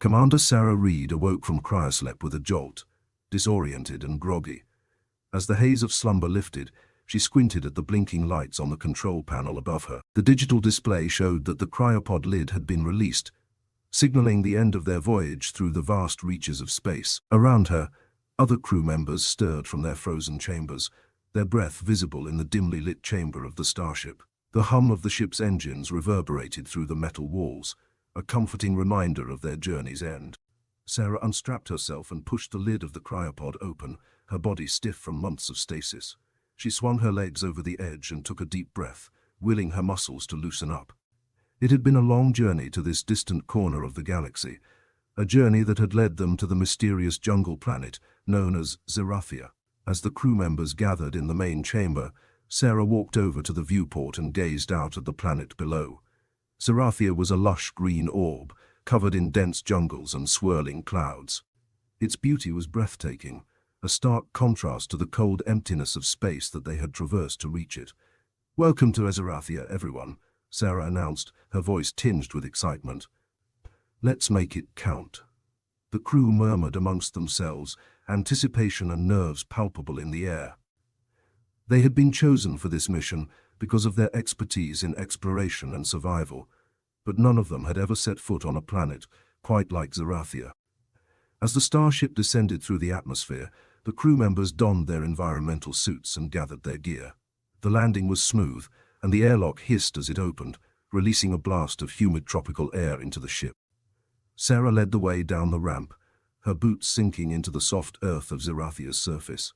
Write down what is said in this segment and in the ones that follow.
Commander Sarah Reed awoke from cryosleep with a jolt, disoriented and groggy. As the haze of slumber lifted, she squinted at the blinking lights on the control panel above her. The digital display showed that the cryopod lid had been released, signaling the end of their voyage through the vast reaches of space. Around her, other crew members stirred from their frozen chambers, their breath visible in the dimly lit chamber of the starship. The hum of the ship's engines reverberated through the metal walls, a comforting reminder of their journey's end. Sarah unstrapped herself and pushed the lid of the cryopod open, her body stiff from months of stasis. She swung her legs over the edge and took a deep breath, willing her muscles to loosen up. It had been a long journey to this distant corner of the galaxy, a journey that had led them to the mysterious jungle planet known as Zerathia. As the crew members gathered in the main chamber, Sarah walked over to the viewport and gazed out at the planet below. Zerathia was a lush green orb, covered in dense jungles and swirling clouds. Its beauty was breathtaking, a stark contrast to the cold emptiness of space that they had traversed to reach it. "Welcome to Zerathia, everyone," Sarah announced, her voice tinged with excitement. "Let's make it count." The crew murmured amongst themselves, anticipation and nerves palpable in the air. They had been chosen for this mission because of their expertise in exploration and survival, but none of them had ever set foot on a planet quite like Zerathia. As the starship descended through the atmosphere, the crew members donned their environmental suits and gathered their gear. The landing was smooth, and the airlock hissed as it opened, releasing a blast of humid tropical air into the ship. Sarah led the way down the ramp, her boots sinking into the soft earth of Zerathia's surface.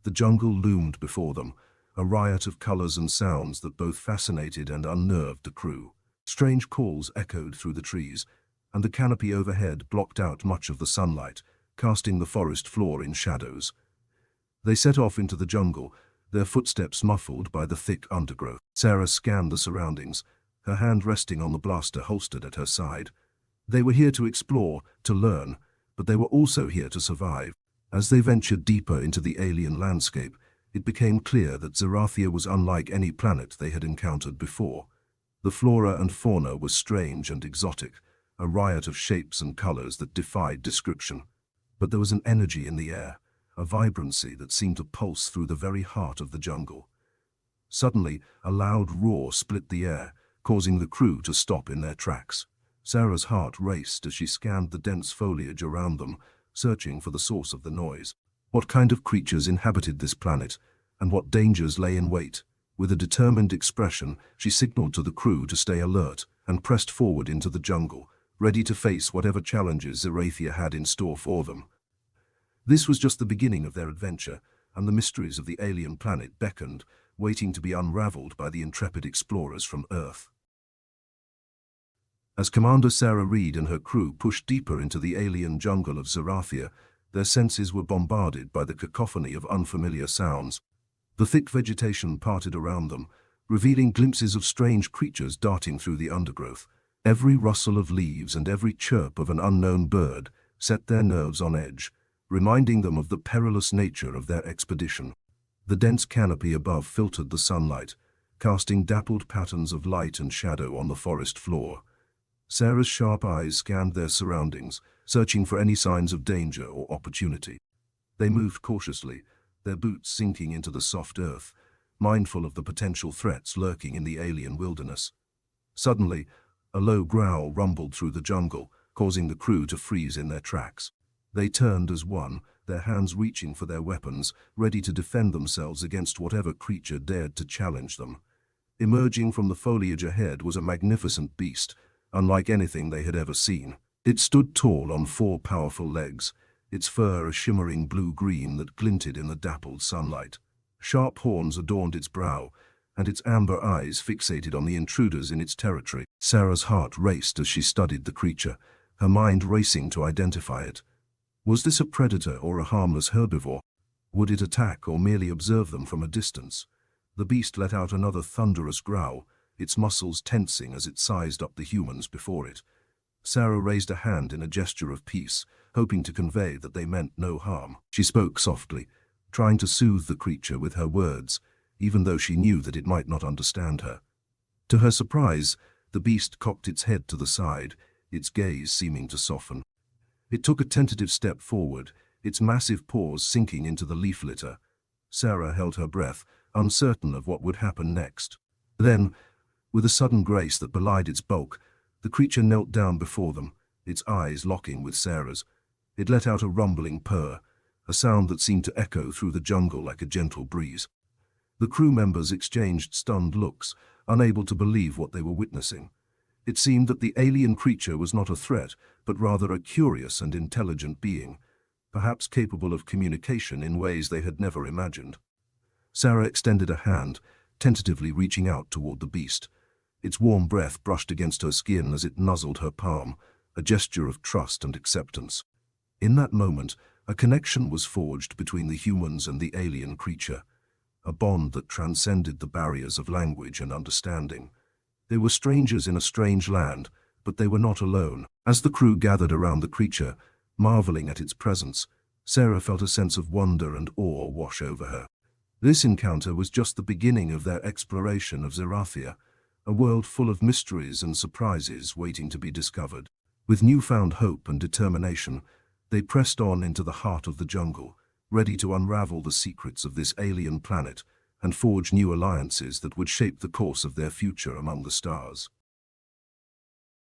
The jungle loomed before them, a riot of colors and sounds that both fascinated and unnerved the crew. Strange calls echoed through the trees, and the canopy overhead blocked out much of the sunlight, casting the forest floor in shadows. They set off into the jungle, their footsteps muffled by the thick undergrowth. Sarah scanned the surroundings, her hand resting on the blaster holstered at her side. They were here to explore, to learn, but they were also here to survive. As they ventured deeper into the alien landscape, it became clear that Zerathia was unlike any planet they had encountered before. The flora and fauna was strange and exotic, a riot of shapes and colors that defied description. But there was an energy in the air, a vibrancy that seemed to pulse through the very heart of the jungle. Suddenly, a loud roar split the air, causing the crew to stop in their tracks. Sarah's heart raced as she scanned the dense foliage around them, searching for the source of the noise. What kind of creatures inhabited this planet, and what dangers lay in wait? With a determined expression, she signaled to the crew to stay alert and pressed forward into the jungle, ready to face whatever challenges Zerathia had in store for them. This was just the beginning of their adventure, and the mysteries of the alien planet beckoned, waiting to be unraveled by the intrepid explorers from Earth. As Commander Sarah Reed and her crew pushed deeper into the alien jungle of Zerathia, their senses were bombarded by the cacophony of unfamiliar sounds. The thick vegetation parted around them, revealing glimpses of strange creatures darting through the undergrowth. Every rustle of leaves and every chirp of an unknown bird set their nerves on edge, reminding them of the perilous nature of their expedition. The dense canopy above filtered the sunlight, casting dappled patterns of light and shadow on the forest floor. Sarah's sharp eyes scanned their surroundings, searching for any signs of danger or opportunity. They moved cautiously, their boots sinking into the soft earth, mindful of the potential threats lurking in the alien wilderness. Suddenly, a low growl rumbled through the jungle, causing the crew to freeze in their tracks. They turned as one, their hands reaching for their weapons, ready to defend themselves against whatever creature dared to challenge them. Emerging from the foliage ahead was a magnificent beast, unlike anything they had ever seen. It stood tall on four powerful legs, its fur a shimmering blue-green that glinted in the dappled sunlight. Sharp horns adorned its brow, and its amber eyes fixated on the intruders in its territory. Sarah's heart raced as she studied the creature, her mind racing to identify it. Was this a predator or a harmless herbivore? Would it attack or merely observe them from a distance? The beast let out another thunderous growl, its muscles tensing as it sized up the humans before it. Sarah raised a hand in a gesture of peace, hoping to convey that they meant no harm. She spoke softly, trying to soothe the creature with her words, even though she knew that it might not understand her. To her surprise, the beast cocked its head to the side, its gaze seeming to soften. It took a tentative step forward, its massive paws sinking into the leaf litter. Sarah held her breath, uncertain of what would happen next. Then, with a sudden grace that belied its bulk, the creature knelt down before them, its eyes locking with Sarah's. It let out a rumbling purr, a sound that seemed to echo through the jungle like a gentle breeze. The crew members exchanged stunned looks, unable to believe what they were witnessing. It seemed that the alien creature was not a threat, but rather a curious and intelligent being, perhaps capable of communication in ways they had never imagined. Sarah extended a hand, tentatively reaching out toward the beast. Its warm breath brushed against her skin as it nuzzled her palm, a gesture of trust and acceptance. In that moment, a connection was forged between the humans and the alien creature, a bond that transcended the barriers of language and understanding. They were strangers in a strange land, but they were not alone. As the crew gathered around the creature, marveling at its presence, Sarah felt a sense of wonder and awe wash over her. This encounter was just the beginning of their exploration of Zerathia, a world full of mysteries and surprises waiting to be discovered. With newfound hope and determination, they pressed on into the heart of the jungle, ready to unravel the secrets of this alien planet and forge new alliances that would shape the course of their future among the stars.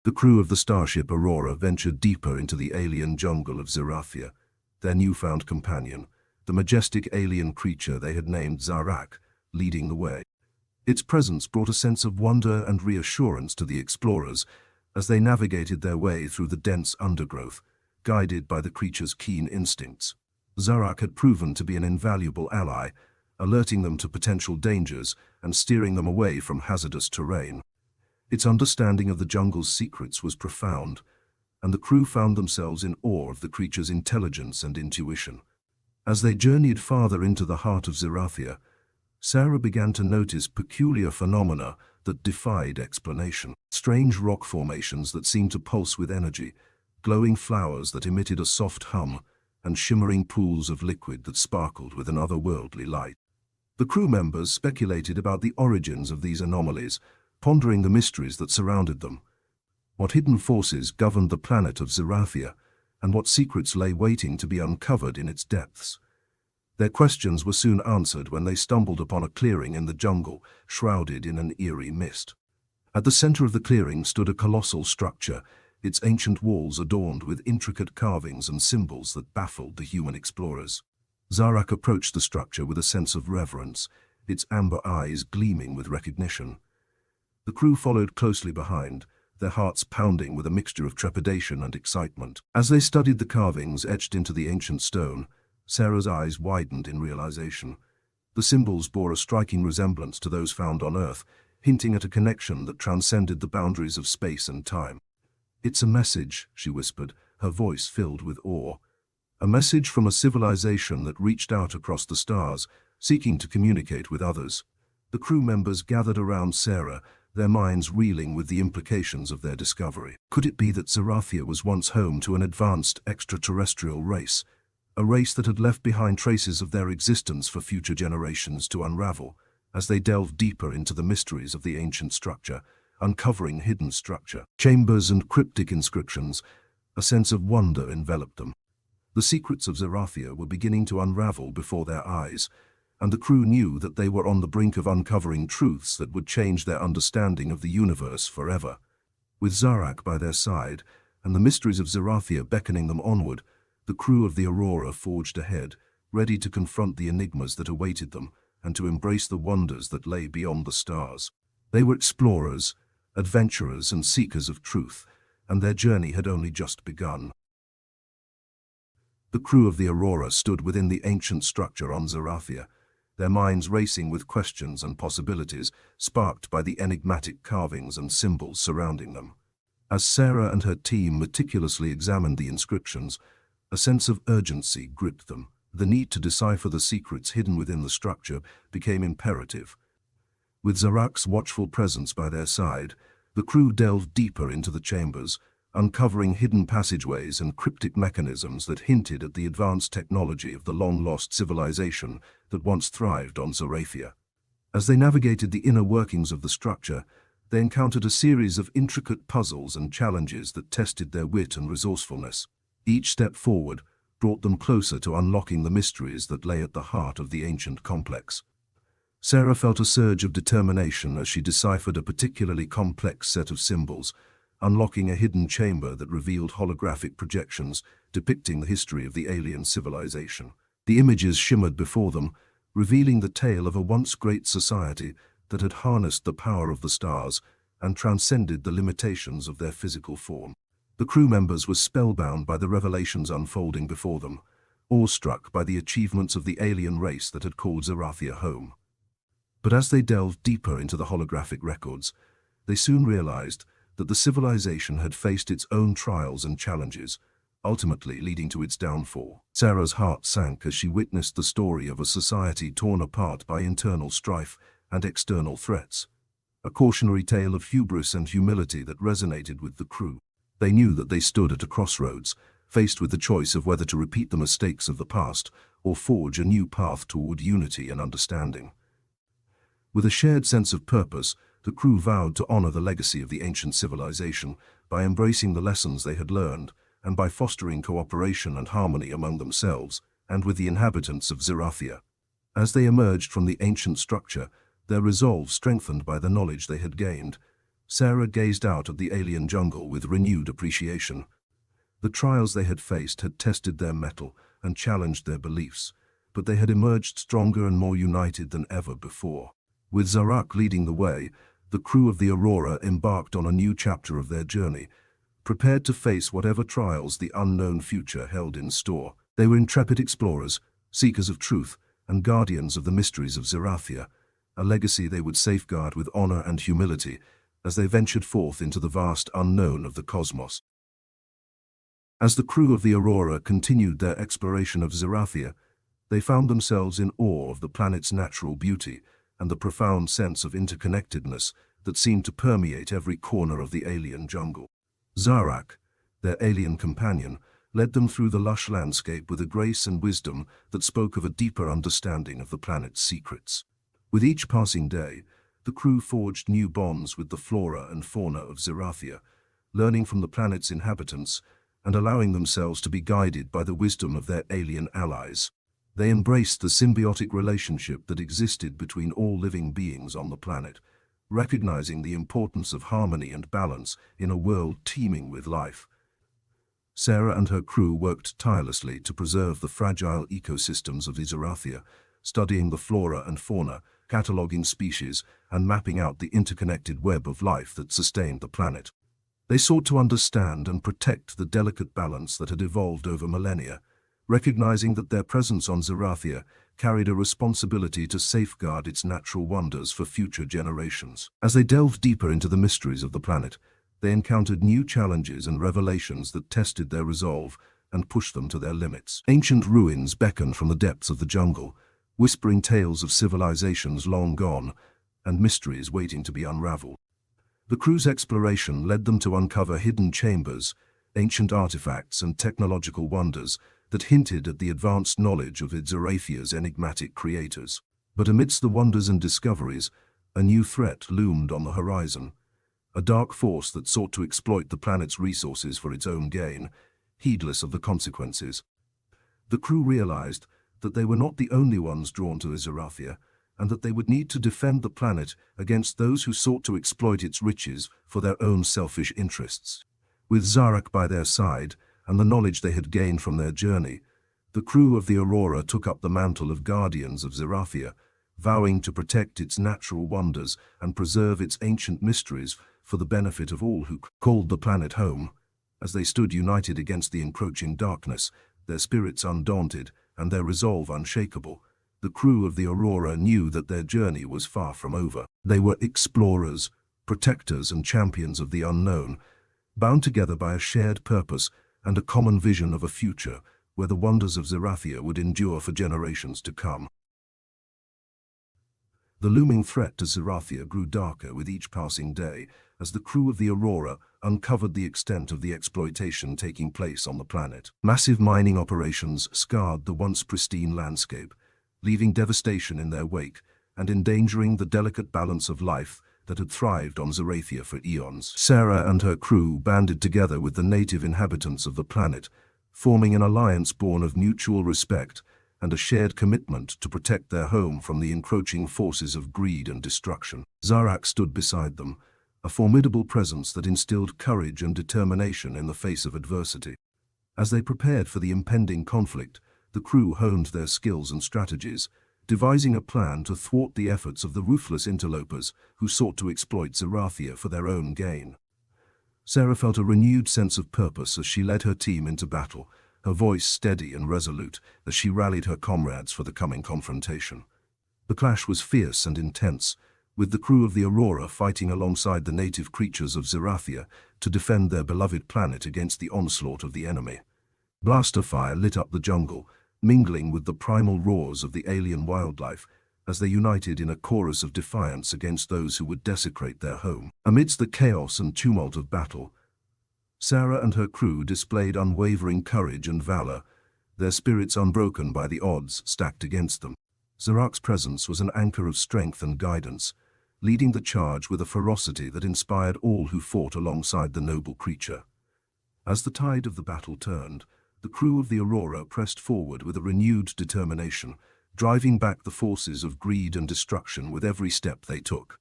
The crew of the starship Aurora ventured deeper into the alien jungle of Zerathia, their newfound companion, the majestic alien creature they had named Zarak, leading the way. Its presence brought a sense of wonder and reassurance to the explorers as they navigated their way through the dense undergrowth, guided by the creature's keen instincts. Zarak had proven to be an invaluable ally, alerting them to potential dangers and steering them away from hazardous terrain. Its understanding of the jungle's secrets was profound, and the crew found themselves in awe of the creature's intelligence and intuition. As they journeyed farther into the heart of Zerathia, Sarah began to notice peculiar phenomena that defied explanation. Strange rock formations that seemed to pulse with energy, glowing flowers that emitted a soft hum, and shimmering pools of liquid that sparkled with an otherworldly light. The crew members speculated about the origins of these anomalies, pondering the mysteries that surrounded them. What hidden forces governed the planet of Zerathia, and what secrets lay waiting to be uncovered in its depths. Their questions were soon answered when they stumbled upon a clearing in the jungle, shrouded in an eerie mist. At the center of the clearing stood a colossal structure, its ancient walls adorned with intricate carvings and symbols that baffled the human explorers. Zarak approached the structure with a sense of reverence, its amber eyes gleaming with recognition. The crew followed closely behind, their hearts pounding with a mixture of trepidation and excitement. As they studied the carvings etched into the ancient stone, Sarah's eyes widened in realization. The symbols bore a striking resemblance to those found on Earth, hinting at a connection that transcended the boundaries of space and time. "It's a message," she whispered, her voice filled with awe. A message from a civilization that reached out across the stars, seeking to communicate with others. The crew members gathered around Sarah, their minds reeling with the implications of their discovery. Could it be that Zerathia was once home to an advanced extraterrestrial race, a race that had left behind traces of their existence for future generations to unravel? As they delved deeper into the mysteries of the ancient structure, uncovering hidden structure, chambers and cryptic inscriptions, a sense of wonder enveloped them. The secrets of Zerathia were beginning to unravel before their eyes, and the crew knew that they were on the brink of uncovering truths that would change their understanding of the universe forever. With Zarak by their side, and the mysteries of Zerathia beckoning them onward, the crew of the Aurora forged ahead, ready to confront the enigmas that awaited them and to embrace the wonders that lay beyond the stars. They were explorers, adventurers and seekers of truth, and their journey had only just begun. The crew of the Aurora stood within the ancient structure on Zerathia, their minds racing with questions and possibilities, sparked by the enigmatic carvings and symbols surrounding them. As Sarah and her team meticulously examined the inscriptions, a sense of urgency gripped them. The need to decipher the secrets hidden within the structure became imperative. With Zarak's watchful presence by their side, the crew delved deeper into the chambers, uncovering hidden passageways and cryptic mechanisms that hinted at the advanced technology of the long-lost civilization that once thrived on Zerathia. As they navigated the inner workings of the structure, they encountered a series of intricate puzzles and challenges that tested their wit and resourcefulness. Each step forward brought them closer to unlocking the mysteries that lay at the heart of the ancient complex. Sarah felt a surge of determination as she deciphered a particularly complex set of symbols, unlocking a hidden chamber that revealed holographic projections depicting the history of the alien civilization. The images shimmered before them, revealing the tale of a once great society that had harnessed the power of the stars and transcended the limitations of their physical form. The crew members were spellbound by the revelations unfolding before them, awestruck by the achievements of the alien race that had called Zerathia home. But as they delved deeper into the holographic records, they soon realized that the civilization had faced its own trials and challenges, ultimately leading to its downfall. Sarah's heart sank as she witnessed the story of a society torn apart by internal strife and external threats, a cautionary tale of hubris and humility that resonated with the crew. They knew that they stood at a crossroads, faced with the choice of whether to repeat the mistakes of the past or forge a new path toward unity and understanding. With a shared sense of purpose, the crew vowed to honor the legacy of the ancient civilization by embracing the lessons they had learned and by fostering cooperation and harmony among themselves and with the inhabitants of Zerathia. As they emerged from the ancient structure, their resolve strengthened by the knowledge they had gained, Sarah gazed out at the alien jungle with renewed appreciation. The trials they had faced had tested their mettle and challenged their beliefs, but they had emerged stronger and more united than ever before. With Zarak leading the way, the crew of the Aurora embarked on a new chapter of their journey, prepared to face whatever trials the unknown future held in store. They were intrepid explorers, seekers of truth, and guardians of the mysteries of Zerathia, a legacy they would safeguard with honor and humility as they ventured forth into the vast unknown of the cosmos. As the crew of the Aurora continued their exploration of Zerathia, they found themselves in awe of the planet's natural beauty and the profound sense of interconnectedness that seemed to permeate every corner of the alien jungle. Zarak, their alien companion, led them through the lush landscape with a grace and wisdom that spoke of a deeper understanding of the planet's secrets. With each passing day, the crew forged new bonds with the flora and fauna of Zerathia, learning from the planet's inhabitants and allowing themselves to be guided by the wisdom of their alien allies. They embraced the symbiotic relationship that existed between all living beings on the planet, recognizing the importance of harmony and balance in a world teeming with life. Sarah and her crew worked tirelessly to preserve the fragile ecosystems of Zerathia, studying the flora and fauna, cataloging species, and mapping out the interconnected web of life that sustained the planet. They sought to understand and protect the delicate balance that had evolved over millennia, recognizing that their presence on Zerathia carried a responsibility to safeguard its natural wonders for future generations. As they delved deeper into the mysteries of the planet, they encountered new challenges and revelations that tested their resolve and pushed them to their limits. Ancient ruins beckoned from the depths of the jungle, whispering tales of civilizations long gone and mysteries waiting to be unraveled. The crew's exploration led them to uncover hidden chambers, ancient artifacts, and technological wonders that hinted at the advanced knowledge of Zerathia's enigmatic creators. But amidst the wonders and discoveries, a new threat loomed on the horizon, a dark force that sought to exploit the planet's resources for its own gain, heedless of the consequences. The crew realized that they were not the only ones drawn to Zerathia, and that they would need to defend the planet against those who sought to exploit its riches for their own selfish interests. With Zarak by their side, and the knowledge they had gained from their journey, the crew of the Aurora took up the mantle of guardians of Zerathia, vowing to protect its natural wonders and preserve its ancient mysteries for the benefit of all who called the planet home. As they stood united against the encroaching darkness, their spirits undaunted and their resolve unshakable, the crew of the Aurora knew that their journey was far from over. They were explorers, protectors, and champions of the unknown, bound together by a shared purpose and a common vision of a future where the wonders of Zerathia would endure for generations to come. The looming threat to Zerathia grew darker with each passing day as the crew of the Aurora uncovered the extent of the exploitation taking place on the planet. Massive mining operations scarred the once pristine landscape, leaving devastation in their wake and endangering the delicate balance of life that had thrived on Zerathia for eons. Sarah and her crew banded together with the native inhabitants of the planet, forming an alliance born of mutual respect and a shared commitment to protect their home from the encroaching forces of greed and destruction. Zarak stood beside them, a formidable presence that instilled courage and determination in the face of adversity. As they prepared for the impending conflict, the crew honed their skills and strategies, devising a plan to thwart the efforts of the ruthless interlopers who sought to exploit Zerathia for their own gain. Sarah felt a renewed sense of purpose as she led her team into battle, her voice steady and resolute as she rallied her comrades for the coming confrontation. The clash was fierce and intense, with the crew of the Aurora fighting alongside the native creatures of Zerathia to defend their beloved planet against the onslaught of the enemy. Blaster fire lit up the jungle, mingling with the primal roars of the alien wildlife as they united in a chorus of defiance against those who would desecrate their home. Amidst the chaos and tumult of battle, Sarah and her crew displayed unwavering courage and valor, their spirits unbroken by the odds stacked against them. Zarak's presence was an anchor of strength and guidance, leading the charge with a ferocity that inspired all who fought alongside the noble creature. As the tide of the battle turned, the crew of the Aurora pressed forward with a renewed determination, driving back the forces of greed and destruction with every step they took.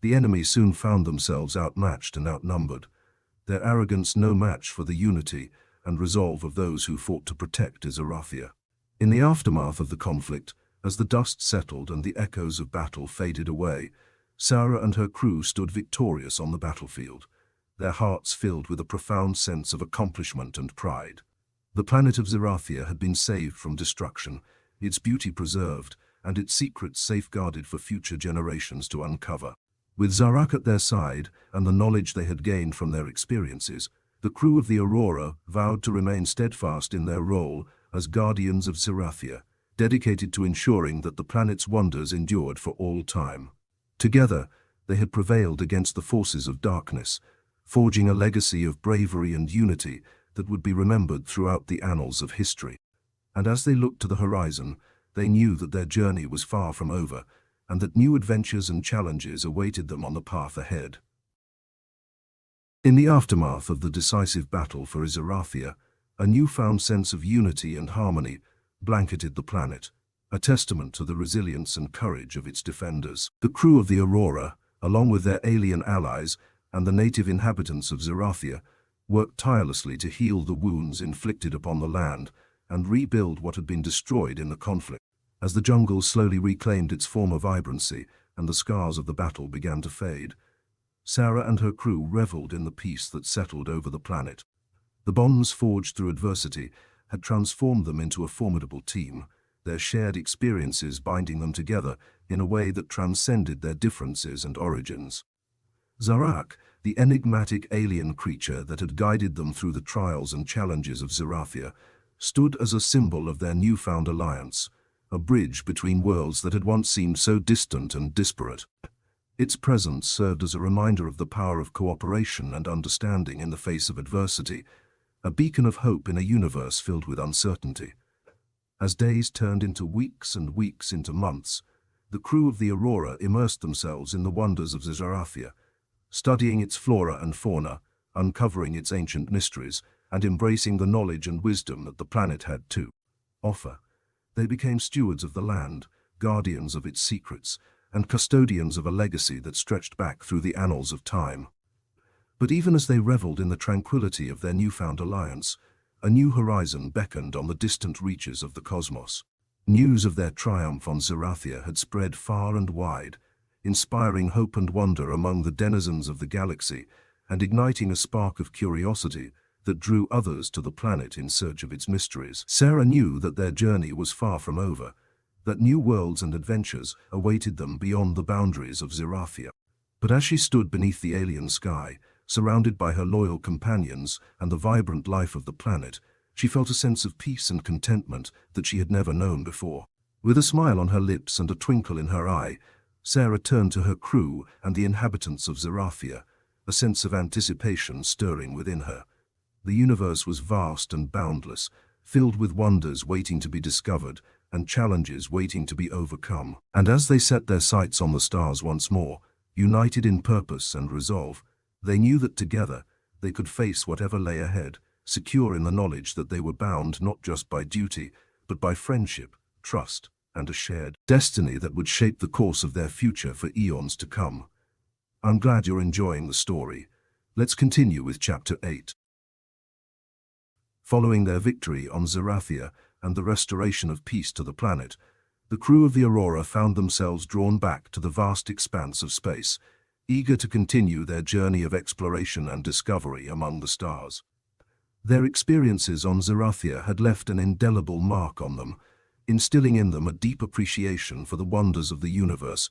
The enemy soon found themselves outmatched and outnumbered, their arrogance no match for the unity and resolve of those who fought to protect Zerathia. In the aftermath of the conflict, as the dust settled and the echoes of battle faded away, Sarah and her crew stood victorious on the battlefield, their hearts filled with a profound sense of accomplishment and pride. The planet of Zerathia had been saved from destruction, its beauty preserved, and its secrets safeguarded for future generations to uncover. With Zarak at their side and the knowledge they had gained from their experiences, the crew of the Aurora vowed to remain steadfast in their role as guardians of Zerathia, dedicated to ensuring that the planet's wonders endured for all time. Together, they had prevailed against the forces of darkness, forging a legacy of bravery and unity that would be remembered throughout the annals of history. And as they looked to the horizon, they knew that their journey was far from over, and that new adventures and challenges awaited them on the path ahead. In the aftermath of the decisive battle for Zerathia, a newfound sense of unity and harmony blanketed the planet, a testament to the resilience and courage of its defenders. The crew of the Aurora, along with their alien allies and the native inhabitants of Zerathia, worked tirelessly to heal the wounds inflicted upon the land and rebuild what had been destroyed in the conflict. As the jungle slowly reclaimed its former vibrancy and the scars of the battle began to fade, Sarah and her crew reveled in the peace that settled over the planet. The bonds forged through adversity had transformed them into a formidable team, their shared experiences binding them together in a way that transcended their differences and origins. Zarak, the enigmatic alien creature that had guided them through the trials and challenges of Zerathia, stood as a symbol of their newfound alliance, a bridge between worlds that had once seemed so distant and disparate. Its presence served as a reminder of the power of cooperation and understanding in the face of adversity, a beacon of hope in a universe filled with uncertainty. As days turned into weeks and weeks into months, the crew of the Aurora immersed themselves in the wonders of Zerathia, studying its flora and fauna, uncovering its ancient mysteries, and embracing the knowledge and wisdom that the planet had to offer. They became stewards of the land, guardians of its secrets, and custodians of a legacy that stretched back through the annals of time. But even as they reveled in the tranquility of their newfound alliance, a new horizon beckoned on the distant reaches of the cosmos. News of their triumph on Zerathia had spread far and wide, inspiring hope and wonder among the denizens of the galaxy and igniting a spark of curiosity that drew others to the planet in search of its mysteries. Sarah knew that their journey was far from over, that new worlds and adventures awaited them beyond the boundaries of Zerathia. But as she stood beneath the alien sky, surrounded by her loyal companions and the vibrant life of the planet, she felt a sense of peace and contentment that she had never known before. With a smile on her lips and a twinkle in her eye, Sarah turned to her crew and the inhabitants of Zerathia, a sense of anticipation stirring within her. The universe was vast and boundless, filled with wonders waiting to be discovered and challenges waiting to be overcome. And as they set their sights on the stars once more, united in purpose and resolve, they knew that together they could face whatever lay ahead, secure in the knowledge that they were bound not just by duty, but by friendship, trust, and a shared destiny that would shape the course of their future for eons to come. I'm glad you're enjoying the story. Let's continue with Chapter 8. Following their victory on Zerathia and the restoration of peace to the planet, the crew of the Aurora found themselves drawn back to the vast expanse of space, eager to continue their journey of exploration and discovery among the stars. Their experiences on Zerathia had left an indelible mark on them, instilling in them a deep appreciation for the wonders of the universe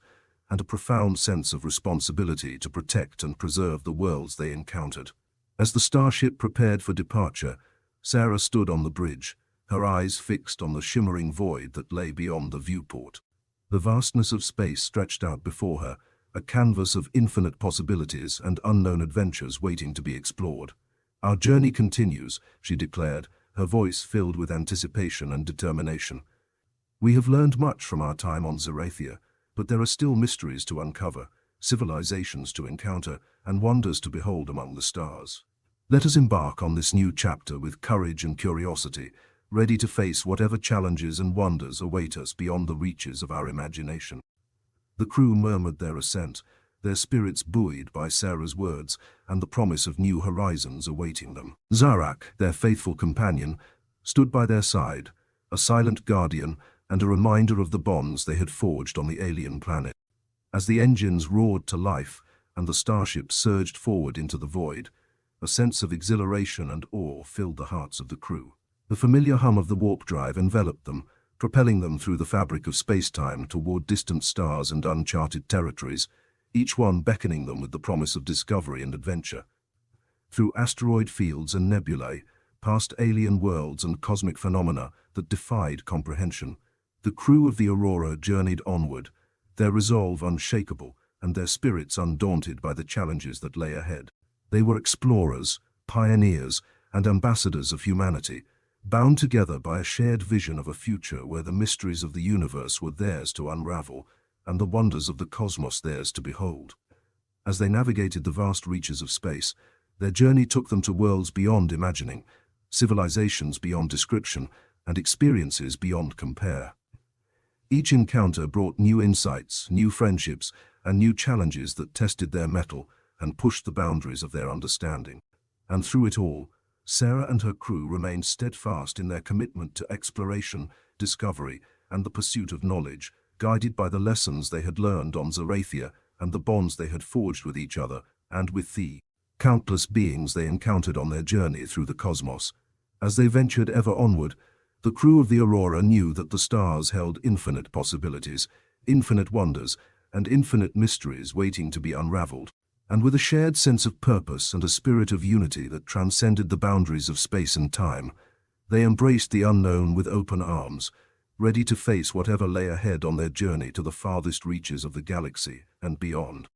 and a profound sense of responsibility to protect and preserve the worlds they encountered. As the starship prepared for departure, Sarah stood on the bridge, her eyes fixed on the shimmering void that lay beyond the viewport. The vastness of space stretched out before her, a canvas of infinite possibilities and unknown adventures waiting to be explored. "Our journey continues," she declared, her voice filled with anticipation and determination. "We have learned much from our time on Zerathia, but there are still mysteries to uncover, civilizations to encounter, and wonders to behold among the stars. Let us embark on this new chapter with courage and curiosity, ready to face whatever challenges and wonders await us beyond the reaches of our imagination." The crew murmured their assent, their spirits buoyed by Sarah's words and the promise of new horizons awaiting them. Zarak, their faithful companion, stood by their side, a silent guardian and a reminder of the bonds they had forged on the alien planet. As the engines roared to life and the starship surged forward into the void, a sense of exhilaration and awe filled the hearts of the crew. The familiar hum of the warp drive enveloped them, propelling them through the fabric of space-time toward distant stars and uncharted territories, each one beckoning them with the promise of discovery and adventure. Through asteroid fields and nebulae, past alien worlds and cosmic phenomena that defied comprehension, the crew of the Aurora journeyed onward, their resolve unshakable and their spirits undaunted by the challenges that lay ahead. They were explorers, pioneers, and ambassadors of humanity, bound together by a shared vision of a future where the mysteries of the universe were theirs to unravel and the wonders of the cosmos theirs to behold. As they navigated the vast reaches of space, their journey took them to worlds beyond imagining, civilizations beyond description, and experiences beyond compare. Each encounter brought new insights, new friendships, and new challenges that tested their mettle and pushed the boundaries of their understanding. And through it all, Sarah and her crew remained steadfast in their commitment to exploration, discovery, and the pursuit of knowledge, guided by the lessons they had learned on Zerathia and the bonds they had forged with each other and with the countless beings they encountered on their journey through the cosmos. As they ventured ever onward, the crew of the Aurora knew that the stars held infinite possibilities, infinite wonders, and infinite mysteries waiting to be unraveled. And with a shared sense of purpose and a spirit of unity that transcended the boundaries of space and time, they embraced the unknown with open arms, ready to face whatever lay ahead on their journey to the farthest reaches of the galaxy and beyond.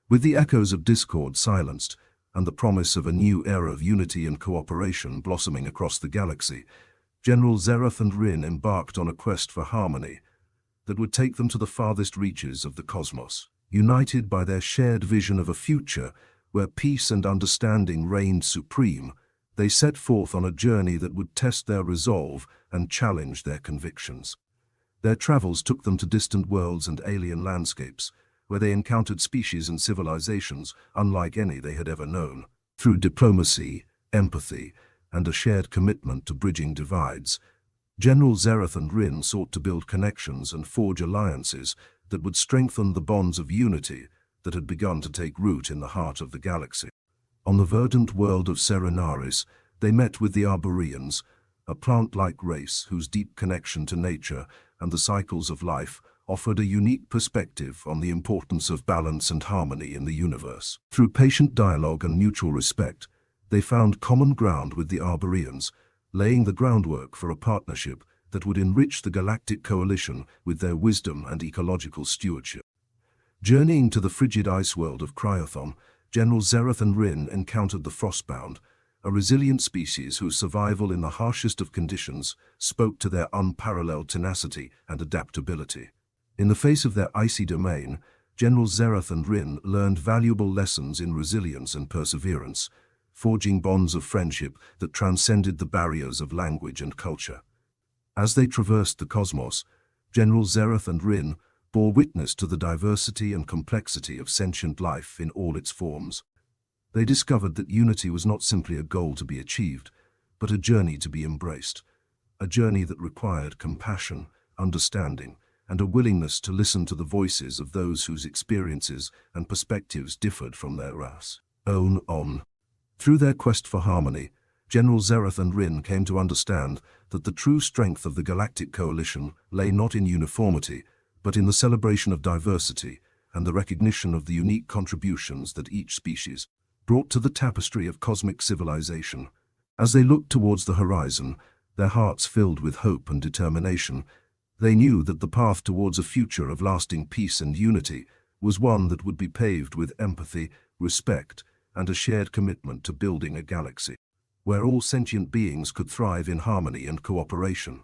With the echoes of discord silenced, and the promise of a new era of unity and cooperation blossoming across the galaxy, General Zerath and Rin embarked on a quest for harmony that would take them to the farthest reaches of the cosmos. United by their shared vision of a future where peace and understanding reigned supreme, they set forth on a journey that would test their resolve and challenge their convictions. Their travels took them to distant worlds and alien landscapes, where they encountered species and civilizations unlike any they had ever known. Through diplomacy, empathy, and a shared commitment to bridging divides, General Zerath and Rin sought to build connections and forge alliances that would strengthen the bonds of unity that had begun to take root in the heart of the galaxy. On the verdant world of Serenaris, they met with the Arboreans, a plant-like race whose deep connection to nature and the cycles of life offered a unique perspective on the importance of balance and harmony in the universe. Through patient dialogue and mutual respect, they found common ground with the Arboreans, laying the groundwork for a partnership that would enrich the Galactic Coalition with their wisdom and ecological stewardship. Journeying to the frigid ice world of Cryothon, General Zerath and Rin encountered the Frostbound, a resilient species whose survival in the harshest of conditions spoke to their unparalleled tenacity and adaptability. In the face of their icy domain, General Zerath and Rin learned valuable lessons in resilience and perseverance, forging bonds of friendship that transcended the barriers of language and culture. As they traversed the cosmos, General Zereth and Rin bore witness to the diversity and complexity of sentient life in all its forms. They discovered that unity was not simply a goal to be achieved, but a journey to be embraced, a journey that required compassion, understanding, and a willingness to listen to the voices of those whose experiences and perspectives differed from their own. Through their quest for harmony, General Zereth and Rin came to understand that the true strength of the Galactic Coalition lay not in uniformity, but in the celebration of diversity and the recognition of the unique contributions that each species brought to the tapestry of cosmic civilization. As they looked towards the horizon, their hearts filled with hope and determination, they knew that the path towards a future of lasting peace and unity was one that would be paved with empathy, respect, and a shared commitment to building a galaxy where all sentient beings could thrive in harmony and cooperation.